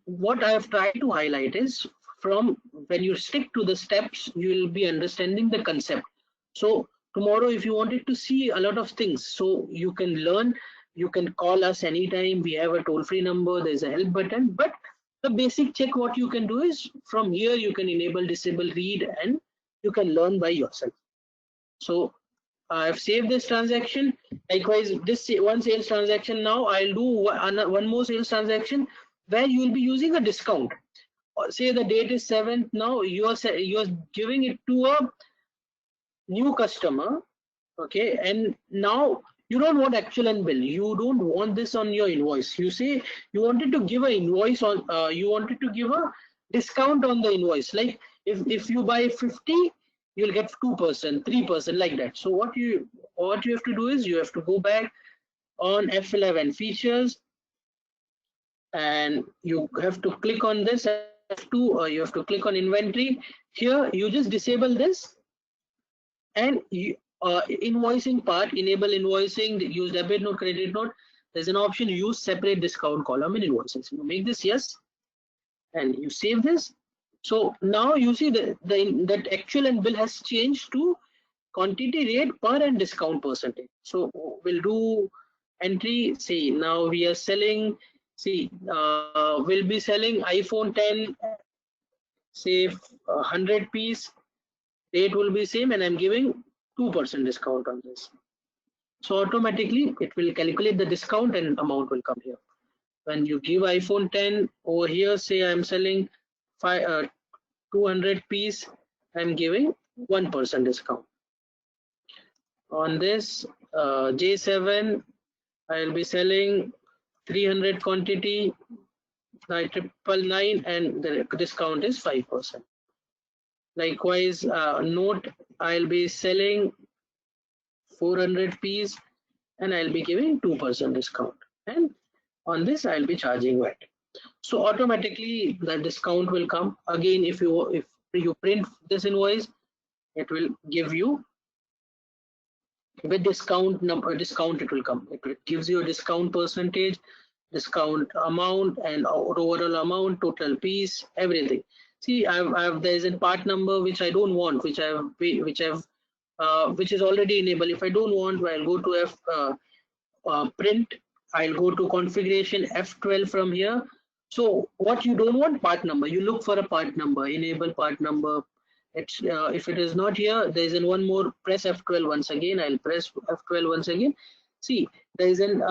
[SPEAKER 2] what I have tried to highlight is, from when you stick to the steps, you will be understanding the concept. So tomorrow, if you wanted to see a lot of things, so you can learn, you can call us anytime. We have a toll-free number, there's a help button, but the basic check what you can do is from here you can enable, disable, read, and you can learn by yourself. So I've saved this transaction. Likewise, this one sales transaction, now I'll do one more sales transaction where you will be using a discount. Say the date is 7th. Now you are giving it to a new customer, okay, and now you don't want actual and bill. You don't want this on your invoice. You say you wanted to give an invoice on. You wanted to give a discount on the invoice. Like if you buy 50, you'll get 2%, 3%, like that. So what you have to do is you have to go back on F11 features, and you have to click on this F2, or you have to click on inventory. Here you just disable this, and invoicing part, enable invoicing, use debit note, credit note. There's an option, use separate discount column in invoices. You make this yes, and you save this. So now you see that actual and bill has changed to quantity, rate, per, and discount percentage. So we'll do entry. See, now we are selling. See, we'll be selling iPhone 10, say 100 piece. Rate will be same, and I'm giving 2% discount on this. So automatically it will calculate the discount and amount will come here. When you give iPhone 10 over here, say I'm selling 200 piece, I'm giving 1% discount. On this J7, I'll be selling 300 quantity, 999, and the discount is 5%. Likewise, note, I'll be selling 400 piece and I'll be giving 2% discount, and on this I'll be charging VAT. So automatically the discount will come. Again, if you print this invoice, it will give you with discount number, discount it will come. It gives you a discount percentage, discount amount, and overall amount, total piece, everything. See, there's a part number which I don't want, which is already enabled. If I don't want, I'll go to print. I'll go to configuration F12 from here. So what you don't want, part number, you look for a part number, enable part number. It's if it is not here, there is one more. Press F12 once again. I'll press F12 once again. See, there is an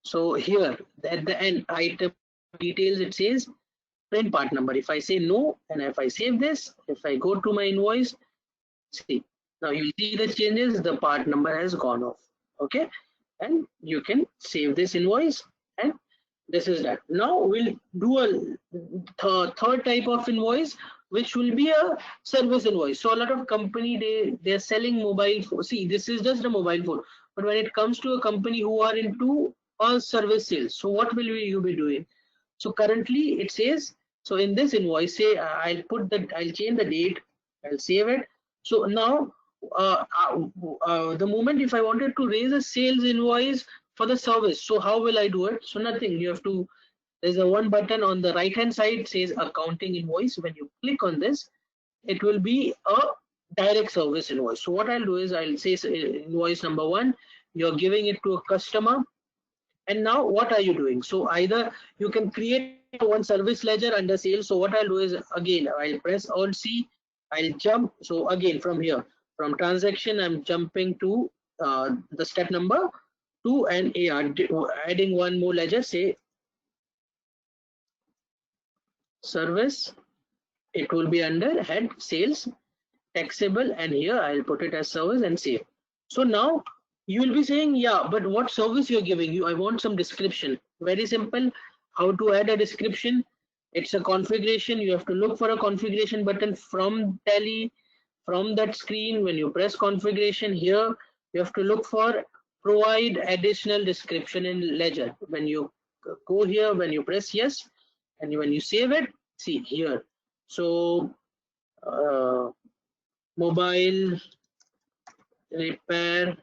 [SPEAKER 2] so here at the end, item details, it says print part number. If I say no, and if I save this, if I go to my invoice, see, now you see the changes, the part number has gone off. Okay, and you can save this invoice, and this is that. Now we'll do a third type of invoice, which will be a service invoice. So a lot of company, they're selling mobile phone. See, this is just a mobile phone, but when it comes to a company who are into all service sales, so what will you be doing? So currently it says, so in this invoice, say I'll change the date, I'll save it. So now the moment if I wanted to raise a sales invoice for the service, so how will I do it? So nothing, you have to, there's a one button on the right hand side, says accounting invoice. When you click on this, it will be a direct service invoice. So what I'll do is I'll say invoice number 1, you're giving it to a customer. And now what are you doing? So either you can create one service ledger under sales. So what I'll do is, again, I'll press Alt C, I'll jump. So again, from here, from transaction, I'm jumping to the step number 2 and adding one more ledger, say service. It will be under head sales, taxable, and here I'll put it as service and save. So now you will be saying, yeah, but what service you're giving? I want some description. Very simple. How to add a description? It's a configuration. You have to look for a configuration button from Tally. From that screen, when you press configuration here, you have to look for provide additional description in ledger. When you go here, when you press yes, and when you save it, see here. So mobile repair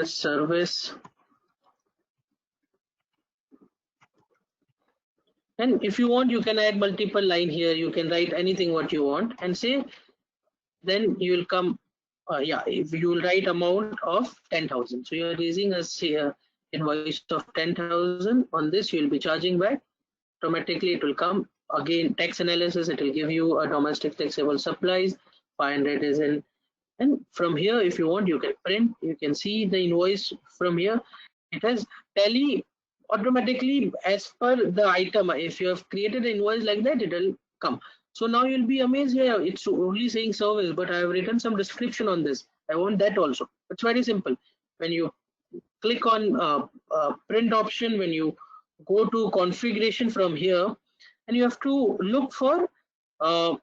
[SPEAKER 2] service. And if you want, you can add multiple line here. You can write anything what you want and say, then you will come, yeah, if you will write amount of 10,000. So you are raising a invoice of 10,000. On this, you will be charging back. Automatically, it will come. Again, tax analysis, it will give you a domestic taxable supplies. 500 is in. And from here, if you want, you can print. You can see the invoice from here. It has Tally automatically as per the item. If you have created an invoice like that, it will come. So now you'll be amazed here. It's only saying service, but I have written some description on this. I want that also. It's very simple. When you click on print option, when you go to configuration from here, and you have to look for uh,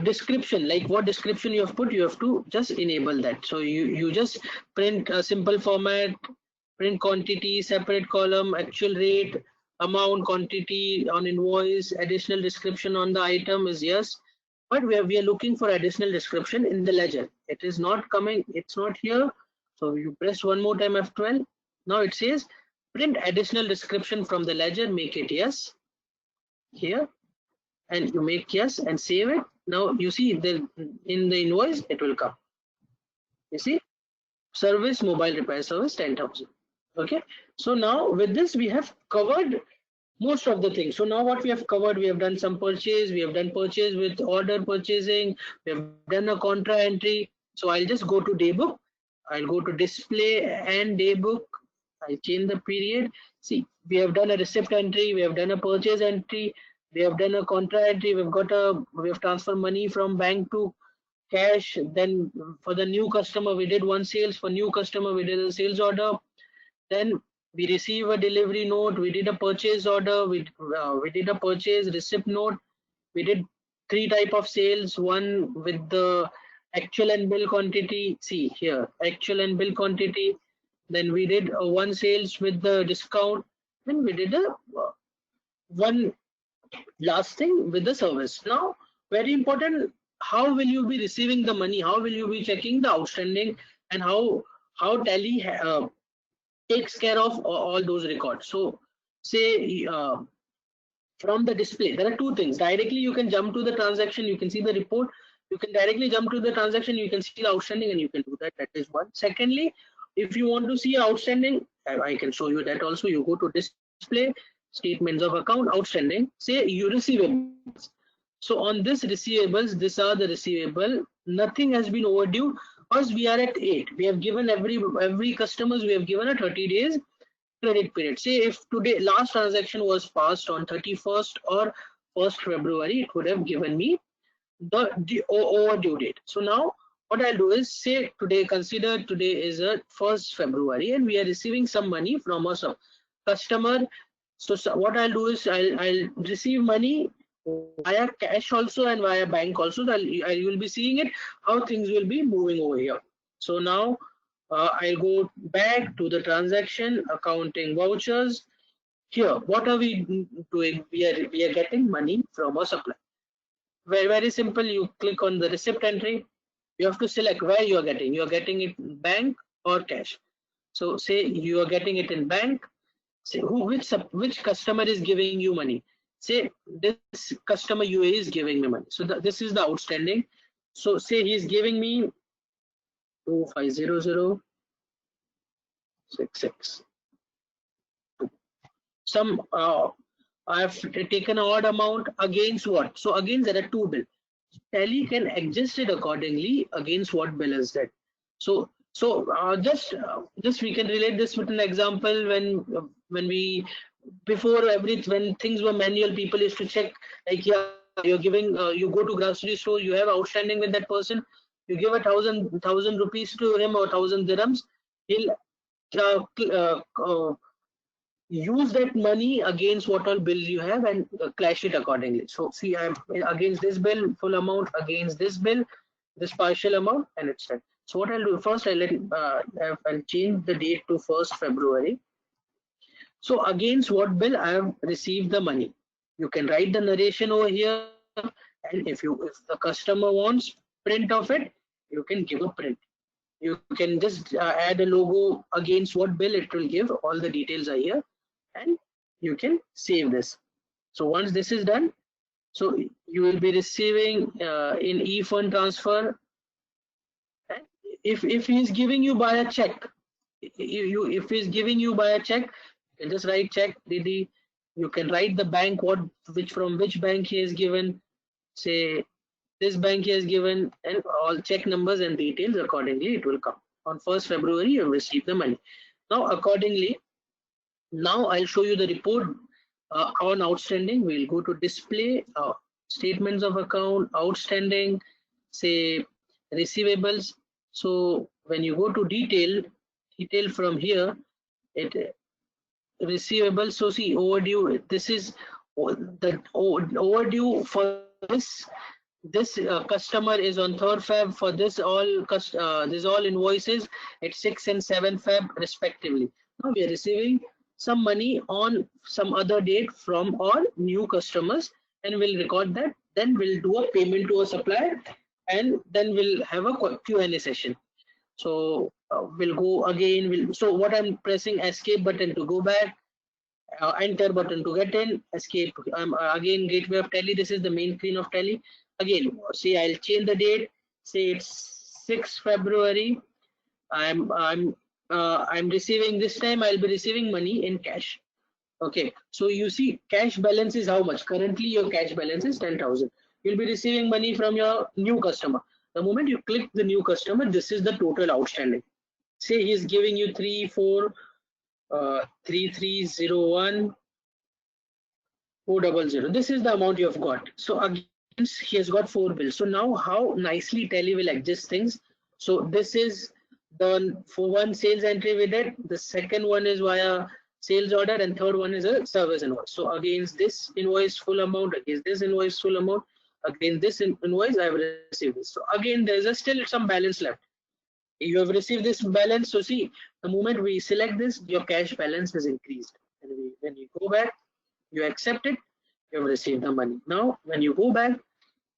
[SPEAKER 2] description, like what description you have put, you have to just enable that. So you just print a simple format, print quantity, separate column, actual rate, amount, quantity on invoice, additional description on the item is yes, but we are looking for additional description in the ledger. It is not coming, it's not here. So you press one more time F12. Now it says print additional description from the ledger, make it yes here, and you make yes and save it. Now you see in the invoice it will come. You see, service mobile repair service 10,000. Okay, so now with this we have covered most of the things. So now what we have covered, we have done some purchase, we have done purchase with order purchasing, we have done a contra entry. So I'll just go to daybook, I'll go to display and daybook, I'll change the period. See, we have done a receipt entry, we have done a purchase entry, we have done a contra entry, we have transferred money from bank to cash. Then for the new customer we did one sales, for new customer we did a sales order. Then we receive a delivery note, we did a purchase order, we did a purchase receipt note, we did three type of sales, one with the actual and bill quantity, see here, actual and bill quantity. Then we did one sales with the discount. Then we did a one last thing with the service. Now, very important, how will you be receiving the money? How will you be checking the outstanding, and how Tally takes care of all those records? So say from the display, there are two things. Directly you can jump to the transaction, you can see the report, you can directly jump to the transaction, you can see the outstanding, and you can do that. That is one. Secondly, if you want to see outstanding, I can show you that also. You go to display, statements of account, outstanding, say you receivables. So on this receivables, these are the receivable, nothing has been overdue because we are at 8. We have given every customers, we have given a 30 days credit period. Say if today last transaction was passed on 31st or 1st February, it would have given me the overdue date. So now what I'll do is, say today, consider today is a 1st February and we are receiving some money from a customer. So what I'll do is I'll receive money via cash also and via bank also. So I will be seeing it how things will be moving over here. So now I'll go back to the transaction accounting vouchers. Here, what are we doing? We are getting money from a supplier. Very simple. You click on the receipt entry. You have to select where you are getting. You are getting it bank or cash. So say you are getting it in bank. Say which customer is giving you money. Say this customer UA is giving me money. So this is the outstanding. So say he is giving me 250066. Some I have taken an odd amount against what? So again there are two bills. Tally can adjust it accordingly against what bill is that. So just we can relate this with an example. When we when things were manual, people used to check, like, yeah, you're giving you go to grocery store, you have outstanding with that person, you give 1,000 rupees to him or 1,000 dirhams, he'll use that money against what all bills you have and clash it accordingly. So see, I'm against this bill, full amount, against this bill, this partial amount, and it's done. So what I'll do first, I'll change the date to 1st February. So against what bill I have received the money. You can write the narration over here, and if the customer wants print of it, you can give a print. You can just add a logo against what bill, it will give all the details are here, and you can save this. So once this is done, so you will be receiving in e-fund transfer. And if he is giving you by a check, if he is giving you by a check, you can just write check Didi. You can write the bank, from which bank he is given, say this bank he has given, and all check numbers and details accordingly it will come. On 1st February you receive the money. Now accordingly, now I'll show you the report on outstanding. We'll go to display, statements of account, outstanding, say receivables. So when you go to detail from here, it receivables. So see overdue. This is the overdue for this customer is on 3rd Feb. For this all invoices at 6 and 7 Feb respectively. Now we are receiving some money on some other date from all new customers, and we'll record that. Then we'll do a payment to a supplier, and then we'll have a Q&A session. So we'll go again. So what I'm pressing escape button to go back, enter button to get in, escape. Again gateway of Tally. This is the main screen of Tally. Again, see, I'll change the date. Say it's 6th February. I'm receiving this time. I'll be receiving money in cash. Okay, so you see, cash balance is how much? Currently, your cash balance is 10,000. You'll be receiving money from your new customer. The moment you click the new customer, this is the total outstanding. Say he's giving you 3301 400. This is the amount you have got. So again, he has got 4 bills. So now how nicely Tally will adjust things. So this is the for one sales entry we did. The second one is via sales order, and third one is a service invoice. So against this invoice full amount, against this invoice full amount, against this invoice I have received this. So again, there is still some balance left. You have received this balance. So see, the moment we select this, your cash balance is increased. And when you go back, you accept it, you have received the money. Now when you go back,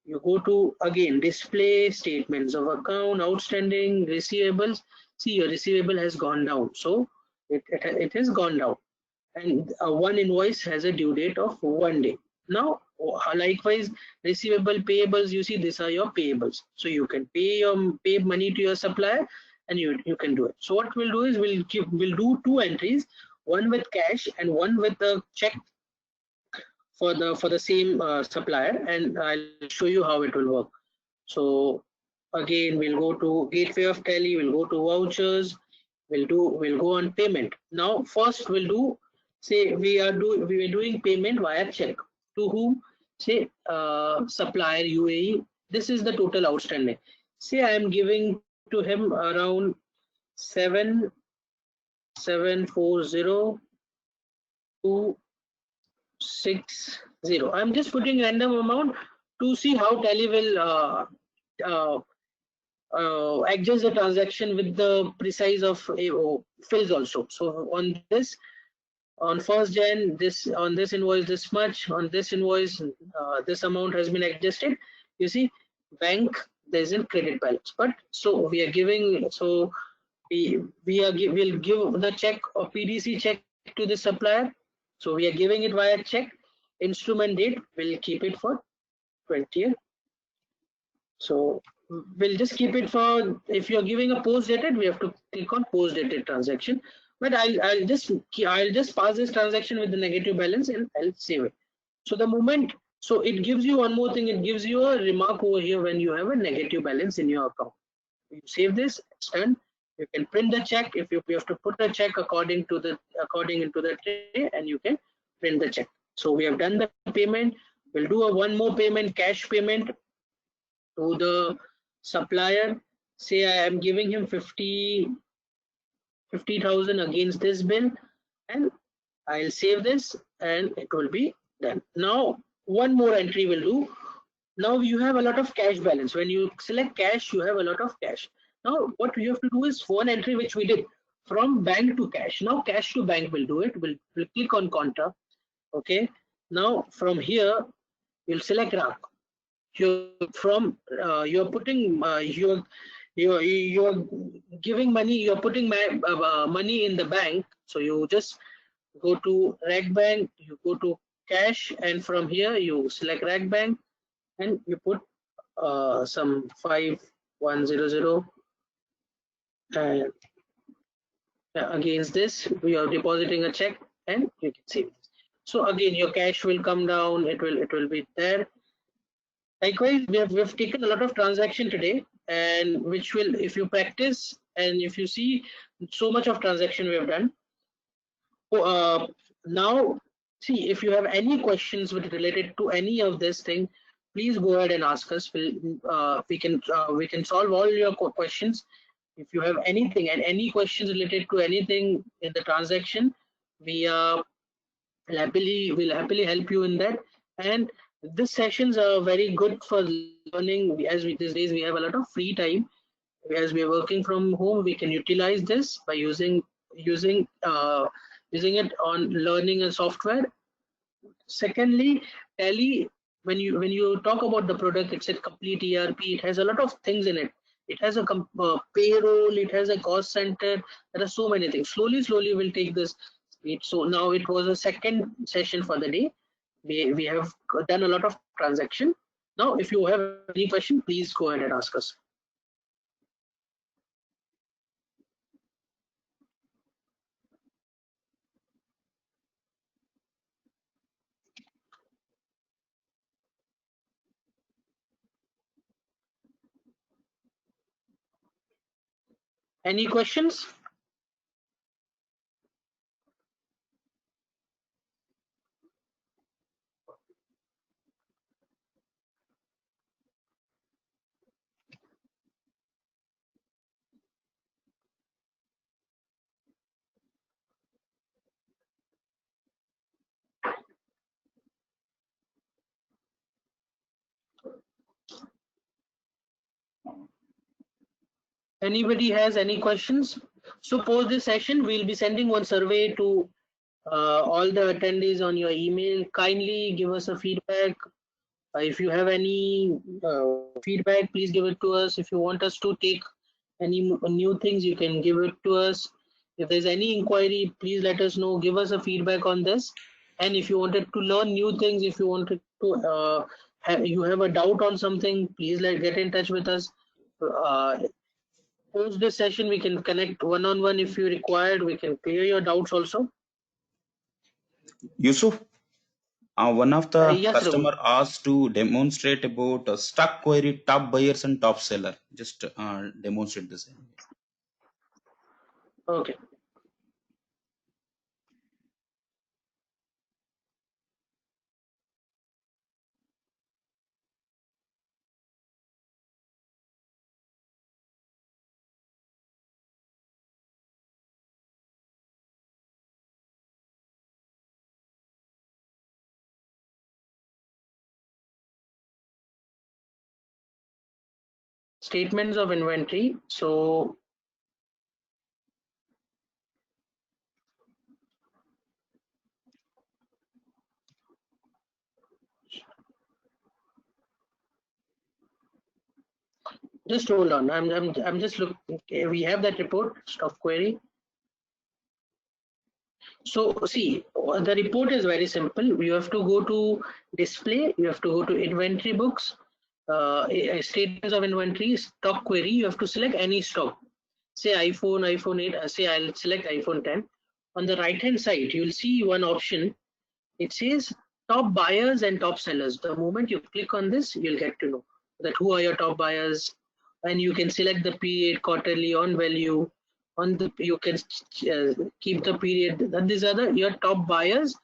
[SPEAKER 2] you go to again display, statements of account, outstanding, receivables. See, your receivable has gone down. So it has gone down, and one invoice has a due date of 1 day. Now likewise, receivable, payables, you see these are your payables. So you can pay money to your supplier, and you can do it. So what we'll do is we'll do 2 entries, one with cash and one with a check for the same supplier, and I'll show you how it will work. So again, we'll go to gateway of Tally, we'll go to vouchers, we'll go on payment. Now first we'll do, say we were doing payment via check. To whom? Say supplier UAE. This is the total outstanding. Say I am giving to him around 7740,260. I'm just putting random amount to see how Tally will adjust the transaction with the precise of fills also. So on this, on 1st Jan, on this invoice this much, on this invoice this amount has been adjusted. You see, bank there is a credit balance, but so we are giving, so we'll give the check or PDC check to the supplier. So we are giving it via check. Instrument date, we'll keep it for 20th. So we'll just keep it for, if you're giving a post dated, we have to click on post dated transaction. But I'll just pass this transaction with the negative balance and I'll save it. So the moment, so it gives you one more thing, it gives you a remark over here when you have a negative balance in your account. You save this, it's done. You can print the check. If you have to put the check according into the tray, and you can print the check. So we have done the payment. We'll do one more payment, cash payment to the supplier. Say I am giving him 50,000 against this bill, and I'll save this and it will be done. Now one more entry will do. Now you have a lot of cash balance. When you select cash, you have a lot of cash. Now what we have to do is one entry which we did from bank to cash. Now cash to bank will do it. We'll click on contra. Okay. Now from here you'll select rank. You're from you're putting you're giving money. You're putting money in the bank. So you just go to rag bank. You go to cash, and from here you select rag bank and you put some 5100, and against this we are depositing a check and you can save this. So again your cash will come down, it will be there. Likewise we've taken a lot of transaction today, and which will, if you practice and if you see so much of transaction we have done. So, now see, if you have any questions with related to any of this thing, please go ahead and ask us. We can solve all your questions. If you have anything and any questions related to anything in the transaction, we will happily help you in that. And these sessions are very good for learning. As we these days we have a lot of free time. As we are working from home, we can utilize this by using uh, using it on learning a software. Secondly, Tally, when you talk about the product, it's a complete ERP. It has a lot of things in it. It has a payroll. It has a cost center. There are so many things. Slowly, we'll take this speed. So now it was a second session for the day. We have done a lot of transaction. Now, if you have any question, please go ahead and ask us. Any questions? Anybody has any questions? So post this session, we'll be sending one survey to all the attendees on your email. Kindly give us a feedback. If you have any feedback, please give it to us. If you want us to take any new things, you can give it to us. If there's any inquiry, please let us know. Give us a feedback on this. And if you wanted to learn new things, if you wanted to, you have a doubt on something, please get in touch with us. Post this session, we can connect one-on-one if you required. We can clear your doubts also.
[SPEAKER 3] Yusuf, one of the
[SPEAKER 2] Yes, Raghu.
[SPEAKER 3] customer asked to demonstrate about stuck query, top buyers and top seller. Just demonstrate this.
[SPEAKER 2] Okay. Statements of inventory. So just hold on. I'm just looking. Okay, we have that report, stock query. So see, the report is very simple. You have to go to display. You have to go to inventory books, statements of inventory, stock query. You have to select any stock. Say iPhone 8. Say I'll select iPhone 10. On the right hand side, you'll see one option. It says top buyers and top sellers. The moment you click on this, you'll get to know that who are your top buyers, and you can select the period, quarterly, on value. On the you can keep the period. And these are your top buyers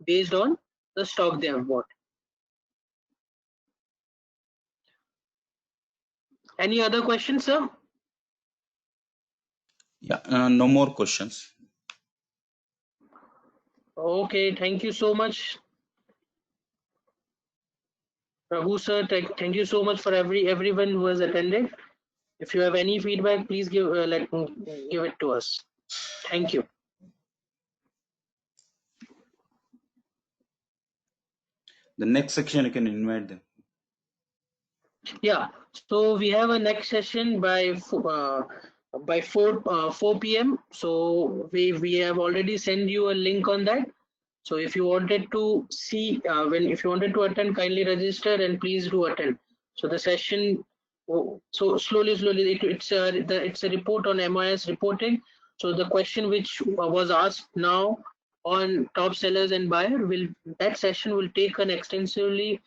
[SPEAKER 2] based on the stock they have bought. Any other questions, sir?
[SPEAKER 3] Yeah, no more questions.
[SPEAKER 2] Okay, thank you so much, Raghu sir. Thank you so much for everyone who has attended. If you have any feedback, please give it to us. Thank you.
[SPEAKER 3] The next section, you can invite them.
[SPEAKER 2] Yeah. So we have a next session by 4 p.m. So we have already sent you a link on that. So if you wanted to see if you wanted to attend, kindly register and please do attend. So the session, so slowly it's a report on MIS reporting. So the question which was asked now on top sellers and buyer, will that session will take an extensively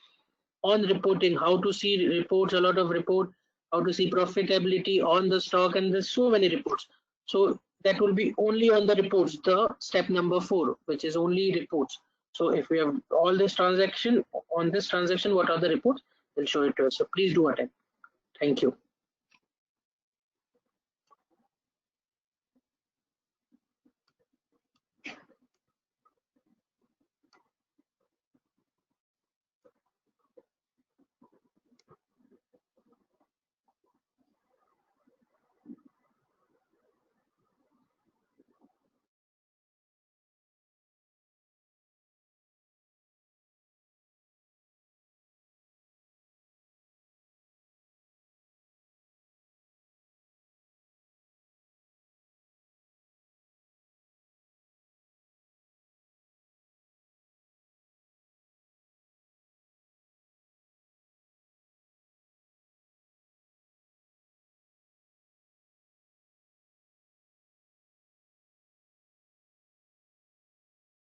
[SPEAKER 2] on reporting, how to see reports, a lot of report, how to see profitability on the stock, and there's so many reports. So that will be only on the reports, the step number 4, which is only reports. So if we have all this transaction, on this transaction, what are the reports, we'll show it to us. So please do attend. Thank you.